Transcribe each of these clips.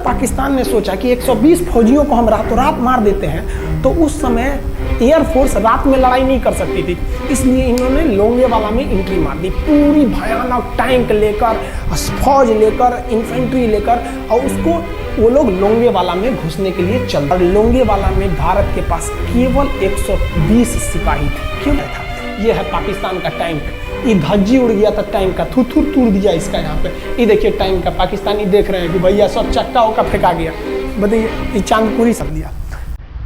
पाकिस्तान ने सोचा कि 120 फौजियों को हम रातों रात मार देते हैं, तो उस समय एयरफोर्स रात में लड़ाई नहीं कर सकती थी, इसलिए इन्होंने लोंगेवाला में एंट्री मार दी। पूरी भयानक टैंक लेकर, फौज लेकर, इन्फेंट्री लेकर, और उसको वो लोग लोंगेवाला में घुसने के लिए चल। और लोंगेवाला में भारत के पास केवल 120 सिपाही थे। क्यों था? ये है पाकिस्तान का टैंक। ये धज्जी उड़ गया था टैंक का, थूथूर तूड़ दिया इसका यहाँ पे। ये देखिए टैंक का, पाकिस्तानी देख रहे हैं कि भैया सब चक्का उक्का फेंका गया। बताइए, ये चांदपुरी सब दिया।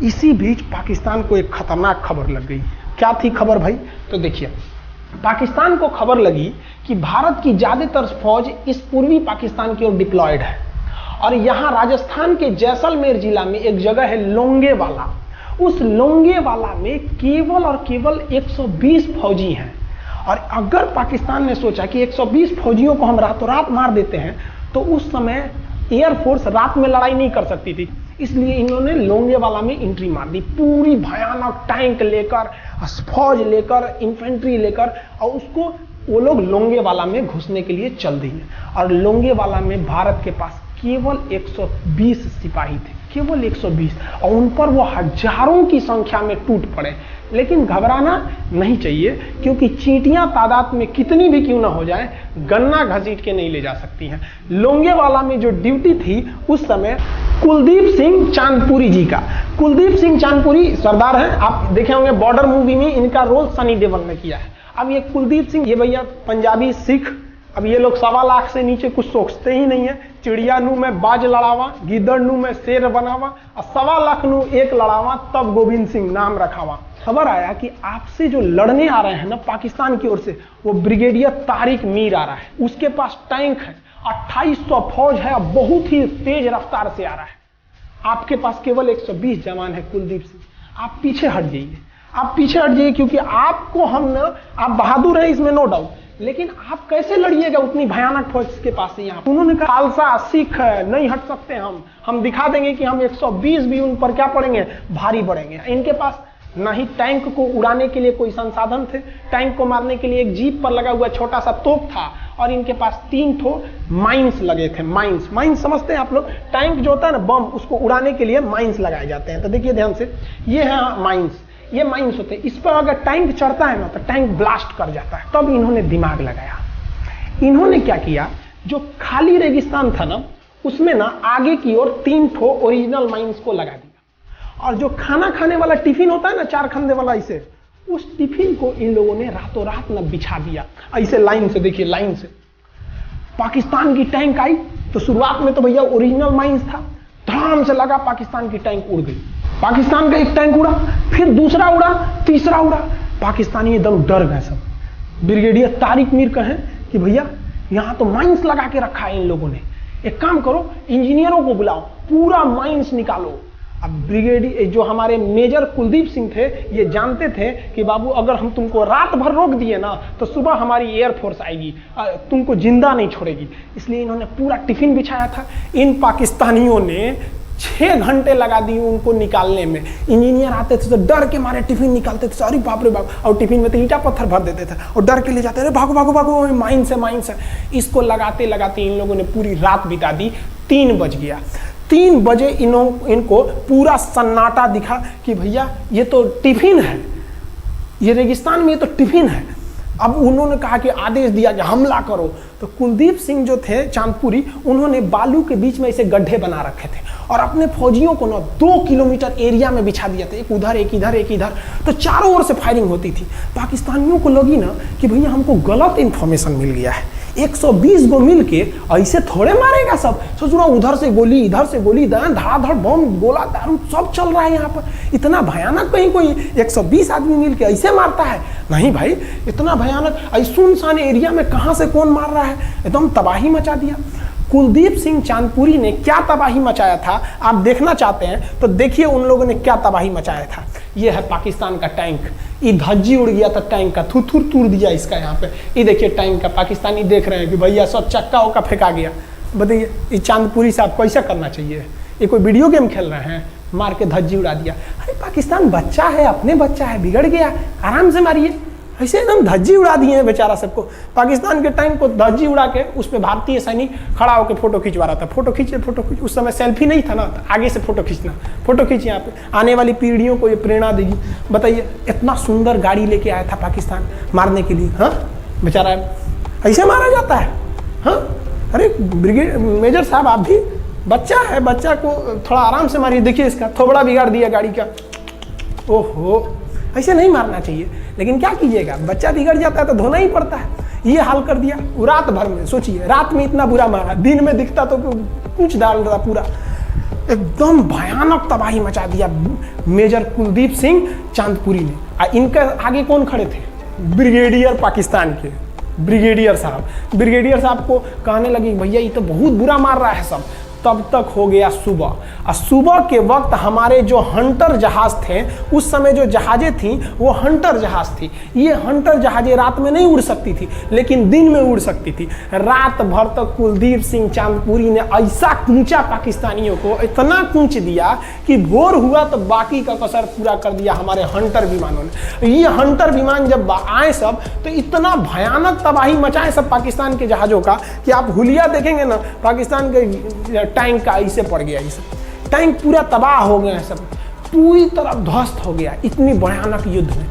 इसी बीच पाकिस्तान को एक खतरनाक खबर लग गई। क्या थी खबर भाई? तो देखिए, पाकिस्तान को खबर लगी कि भारत की ज्यादातर फौज इस पूर्वी पाकिस्तान की ओर डिप्लॉयड है, और यहाँ राजस्थान के जैसलमेर जिला में एक जगह है लोंगेवाला। उस लोंगेवाला में केवल और केवल 120 फौजी हैं। और अगर पाकिस्तान ने सोचा कि 120 फौजियों को हम रातों रात मार देते हैं, तो उस समय एयरफोर्स रात में लड़ाई नहीं कर सकती थी, इसलिए इन्होंने लोंगेवाला में एंट्री मार दी। पूरी भयानक टैंक लेकर, फौज लेकर, इन्फेंट्री लेकर, और उसको वो लोग लोंगेवाला में घुसने के लिए चल दिए। और लोंगेवाला में भारत के पास केवल 120 सिपाही थे, केवल 120, और उन पर वो हजारों की संख्या में टूट पड़े। लेकिन घबराना नहीं चाहिए, क्योंकि चींटियां तादाद में कितनी भी क्यों ना हो जाए, गन्ना घसीट के नहीं ले जा सकती हैं। लोंगेवाला में जो ड्यूटी थी उस समय कुलदीप सिंह चांदपुरी जी का। कुलदीप सिंह चांदपुरी सरदार हैं, आप देखे होंगे बॉर्डर मूवी में इनका रोल सनी देओल ने किया है। अब ये कुलदीप सिंह, ये भैया पंजाबी सिख, अब ये लोग 1.25 लाख से नीचे कुछ सोचते ही नहीं है। चिड़िया नू में बाज लड़ावा, गिदड़ नू में शेर बनावा, और 1.25 लाख नू एक लड़ावा, तब गोविंद सिंह नाम रखावा। खबर आया कि आपसे जो लड़ने आ रहे हैं ना पाकिस्तान की ओर से, वो ब्रिगेडियर तारिक मीर आ रहा है। उसके पास टैंक है, 2800 फौज है, और बहुत ही तेज रफ्तार से आ रहा है। आपके पास केवल 120 जवान है कुलदीप सिंह। आप पीछे हट जाइए, आप पीछे हट जाइए, क्योंकि आपको हम ना, आप बहादुर हैं इसमें नो डाउट, लेकिन आप कैसे लड़िएगा उतनी भयानक फौज के पास से? यहाँ उन्होंने कहा खालसा सिख है, नहीं हट सकते हम दिखा देंगे कि हम 120 भी उन पर क्या पड़ेंगे, भारी पड़ेंगे। इनके पास ना ही टैंक को उड़ाने के लिए कोई संसाधन थे, टैंक को मारने के लिए एक जीप पर लगा हुआ छोटा सा तोप था, और इनके पास 3 ठो माइंस लगे थे। माइंस समझते हैं आप लोग? टैंक जो होता है ना बम, उसको उड़ाने के लिए माइंस लगाए जाते हैं। तो देखिए ध्यान से, ये है माइंस, ये माइंस होते हैं। इस पर अगर टैंक चढ़ता है ना तो टैंक ब्लास्ट कर जाता है। तब इन्होंने दिमाग लगाया। इन्होंने क्या किया, जो खाली रेगिस्तान था ना उसमें ना आगे की ओर 3 ठो ओरिजिनल माइंस को लगा दिया, और जो खाना खाने वाला टिफिन होता है ना 4 खंडे वाला, इसे, उस टिफिन को इन लोगों ने रातों रात ना बिछा दिया। ऐसे लाइन से, देखिए लाइन से पाकिस्तान की टैंक आई, तो शुरुआत में तो भैया ओरिजिनल माइंस था, धड़ाम से लगा, पाकिस्तान की टैंक उड़ गई। पाकिस्तान का एक टैंक उड़ा, फिर दूसरा उड़ा, तीसरा उड़ा, पाकिस्तानी एकदम डर गए सब। ब्रिगेडियर तारिक मीर कहें कि भैया यहां तो माइंस लगा के रखा है इन लोगों ने, एक काम करो इंजीनियरों को बुलाओ, पूरा माइंस निकालो। अब ब्रिगेडियर जो हमारे मेजर कुलदीप सिंह थे, ये जानते थे कि बाबू अगर हम तुमको रात भर रोक दिए ना तो सुबह हमारी एयरफोर्स आएगी, तुमको जिंदा नहीं छोड़ेगी। इसलिए इन्होंने पूरा टिफिन बिछाया था। इन पाकिस्तानियों ने 6 घंटे लगा दिए उनको निकालने में। इंजीनियर आते थे तो डर के मारे टिफिन निकालते थे, अरे बाप रे बाप, और टिफिन में तो ईंटा पत्थर भर देते थे, और डर के ले जाते, अरे भागो भागो भागो, माइंस है। इसको लगाते लगाते इन लोगों ने पूरी रात बिता दी। 3 बज गया। 3 बजे इनको पूरा सन्नाटा दिखा कि भैया ये तो टिफिन है, ये रेगिस्तान में ये तो टिफिन है। अब उन्होंने कहा कि आदेश दिया कि हमला करो। तो कुलदीप सिंह जो थे चांदपुरी, उन्होंने बालू के बीच में ऐसे गड्ढे बना रखे थे, और अपने फौजियों को ना 2 किलोमीटर एरिया में बिछा दिया था, एक उधर एक इधर एक इधर। तो चारों ओर से फायरिंग होती थी। पाकिस्तानियों को लगी ना कि भैया हमको गलत इंफॉर्मेशन मिल गया है, 120 को मिल के ऐसे थोड़े मारेगा सब। सोच रहा उधर से गोली, इधर से गोली, धड़ाधड़ बम, गोला दारू सब चल रहा है यहाँ पर। इतना भयानक कहीं कोई 120 आदमी मिल के ऐसे मारता है? नहीं भाई, इतना भयानक सुनसान एरिया में कहाँ से कौन मार रहा है? एकदम तबाही मचा दिया। कुलदीप सिंह चांदपुरी ने क्या तबाही मचाया था आप देखना चाहते हैं तो देखिए उन लोगों ने क्या तबाही मचाया था। ये है पाकिस्तान का टैंक, ये धज्जी उड़ गया था टैंक का, थूथूर तूड़ दिया इसका यहाँ पे। ये देखिए टैंक का, पाकिस्तानी देख रहे हैं कि भैया सब चक्का उक्का फेंका गया। बताइए ये चांदपुरी साहब को ऐसा करना चाहिए? ये कोई वीडियो गेम खेल रहे हैं? मार के धज्जी उड़ा दिया। अरे पाकिस्तान बच्चा है, अपने बच्चा है, बिगड़ गया, आराम से मारिए। ऐसे एकदम धज्जी उड़ा दिए हैं बेचारा सबको। पाकिस्तान के टैंक को धज्जी उड़ा के उस पर भारतीय सैनिक खड़ा होकर फोटो खिंचवा रहा था। फोटो खींचे, उस समय सेल्फी नहीं था ना, आगे से फोटो खींचना, फोटो खींचे यहाँ पे, आने वाली पीढ़ियों को ये प्रेरणा देगी। बताइए, इतना सुंदर गाड़ी लेके आया था पाकिस्तान मारने के लिए, हाँ बेचारा ऐसे मारा जाता है, हाँ। अरे ब्रिगेड मेजर साहब, आप भी बच्चा है, बच्चा को थोड़ा आराम से मारिए। देखिए इसका थोबड़ा बिगाड़ दिया गाड़ी का, ओहो, ऐसे नहीं मारना चाहिए। लेकिन क्या कीजिएगा, बच्चा बिगड़ जाता है तो धोना ही पड़ता है। ये हाल कर दिया रात भर में। सोचिए, रात में इतना बुरा मारा, दिन में दिखता तो कुछ डाल रहा पूरा, एकदम भयानक तबाही मचा दिया मेजर कुलदीप सिंह चांदपुरी ने। इनके आगे कौन खड़े थे? ब्रिगेडियर पाकिस्तान के ब्रिगेडियर साहब को कहने लगी भैया ये तो बहुत बुरा मार रहा है सब। तब तक हो गया सुबह, और सुबह के वक्त हमारे जो हंटर जहाज थे, उस समय जो जहाजें थी वो हंटर जहाज थी। ये हंटर जहाजें रात में नहीं उड़ सकती थी, लेकिन दिन में उड़ सकती थी। रात भर तक कुलदीप सिंह चांदपुरी ने ऐसा कूचा पाकिस्तानियों को, इतना कूच दिया कि भोर हुआ तो बाकी का कसर पूरा कर दिया हमारे हंटर विमानों ने। ये हंटर विमान जब आए सब, तो इतना भयानक तबाही मचाए सब पाकिस्तान के जहाज़ों का कि आप हुलिया देखेंगे ना, पाकिस्तान के टैंक का ऐसे पड़ गया। इसे टैंक पूरा तबाह हो गया, सब पूरी तरह ध्वस्त हो गया। इतनी भयानक युद्ध में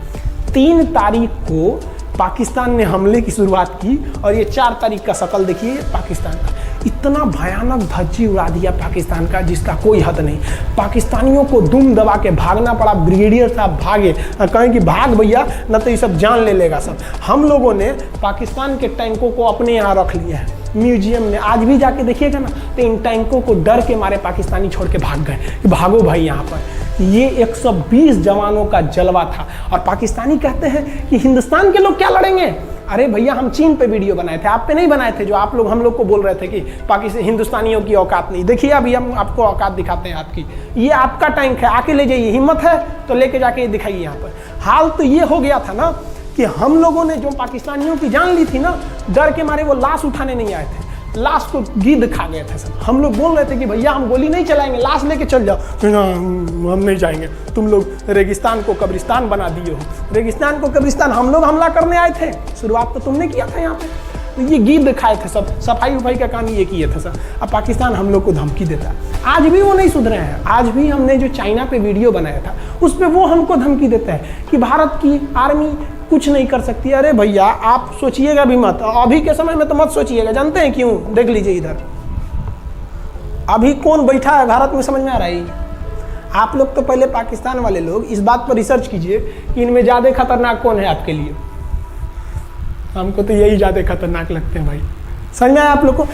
3 तारीख को पाकिस्तान ने हमले की शुरुआत की, और ये 4 तारीख का शकल देखिए पाकिस्तान का। इतना भयानक धज्जी उड़ा दिया पाकिस्तान का जिसका कोई हद नहीं। पाकिस्तानियों को दुम दबा के भागना पड़ा। ब्रिगेडियर साहब भागे, कहें कि भाग भैया, न तो ये सब जान ले लेगा सब। हम लोगों ने पाकिस्तान के टैंकों को अपने यहाँ रख लिया है म्यूजियम में। आज भी जाके देखिएगा ना, तो इन टैंकों को डर के मारे पाकिस्तानी छोड़ के भाग गए कि भागो भाई यहाँ पर। ये 120 जवानों का जलवा था। और पाकिस्तानी कहते हैं कि हिंदुस्तान के लोग क्या लड़ेंगे। अरे भैया, हम चीन पे वीडियो बनाए थे, आप पे नहीं बनाए थे, जो आप लोग हम लोग को बोल रहे थे कि पाकिस्तान हिंदुस्तानियों की औकात नहीं। देखिए अभी हम आपको औकात दिखाते हैं आपकी। ये आपका टैंक है, आके ले जाइए, हिम्मत है तो लेके जाके दिखाइए यहाँ पर। हाल तो ये हो गया था ना कि हम लोगों ने जो पाकिस्तानियों की जान ली थी ना, डर के मारे वो लाश उठाने नहीं आए थे, लाश को गिद्ध खा गए थे सब। हम लोग बोल रहे थे कि भैया हम गोली नहीं चलाएंगे, लाश लेके चल जाओ। हम नहीं जाएंगे, तुम लोग रेगिस्तान को कब्रिस्तान बना दिए हो। रेगिस्तान को कब्रिस्तान हम लोग हमला करने आए थे, शुरुआत तो तुमने किया था यहाँ पे। तो ये गिद्ध खाए थे सब, सफाई उफाई का काम ये किए थे सब। अब पाकिस्तान हम लोग को धमकी देता है। आज भी वो नहीं सुधरे हैं। आज भी हमने जो चाइना पे वीडियो बनाया था, उस पर वो हमको धमकी देता है कि भारत की आर्मी कुछ नहीं कर सकती। अरे भैया, आप सोचिएगा भी मत, अभी के समय में तो मत सोचिएगा। जानते हैं क्यों? देख लीजिए इधर अभी कौन बैठा है भारत में, समझ में आ रहा है? आप लोग तो पहले पाकिस्तान वाले लोग इस बात पर रिसर्च कीजिए कि इनमें ज़्यादा खतरनाक कौन है आपके लिए। हमको तो यही ज़्यादा खतरनाक लगते हैं भाई। समझ में आया आप लोग को?